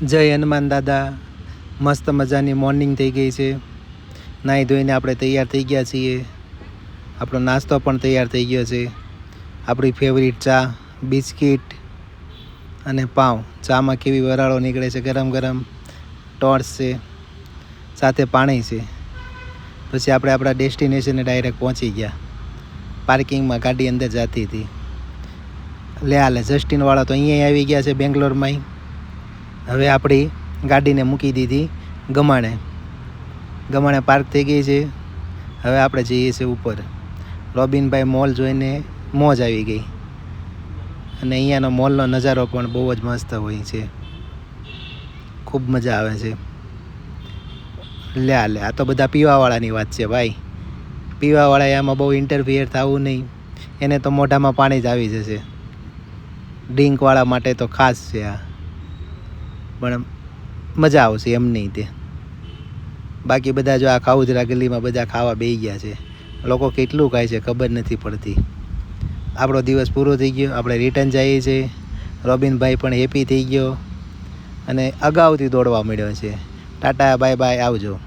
જય હનુમાન દાદા. મસ્ત મજાની મોર્નિંગ થઈ ગઈ છે. નાહી ધોઈને આપણે તૈયાર થઈ ગયા છીએ. આપણો નાસ્તો પણ તૈયાર થઈ ગયો છે. આપણી ફેવરિટ ચા, બિસ્કિટ અને પાઉં. ચામાં કેવી વરાળો નીકળે છે, ગરમ ગરમ ટોર્ચ છે, સાથે પાણી છે. પછી આપણે આપણા ડેસ્ટિનેશને ડાયરેક્ટ પહોંચી ગયા. પાર્કિંગમાં ગાડી અંદર જતી હતી. લે હાલે જસ્ટિનવાળા તો અહીંયા આવી ગયા છે બેંગ્લોરમાં. હવે આપણી ગાડીને મૂકી દીધી ગમાણે પાર્ક થઈ ગઈ છે. હવે આપણે જઈએ છીએ ઉપર. રોબિનભાઈ મોલ જોઈને મોજ આવી ગઈ. અને અહીંયાનો મોલનો નજારો પણ બહુ જ મસ્ત હોય છે, ખૂબ મજા આવે છે. લે આ તો બધા પીવાવાળાની વાત છે ભાઈ. પીવાવાળાએ આમાં બહુ ઇન્ટરફિયર થવું નહીં. એને તો મોઢામાં પાણી જ આવી જશે. ડ્રિંકવાળા માટે તો ખાસ છે આ, પણ મજા આવશે એમ નહીં તે. બાકી બધા જો આ ખાઉજરા ગલીમાં બધા ખાવા બેસી ગયા છે. લોકો કેટલું ખાય છે ખબર નથી પડતી. આપણો દિવસ પૂરો થઈ ગયો, આપણે રિટર્ન જઈએ છીએ. રોબિનભાઈ પણ હેપી થઈ ગયો અને અગાઉથી દોડવા મળ્યો છે. ટાટા બાય બાય, આવજો.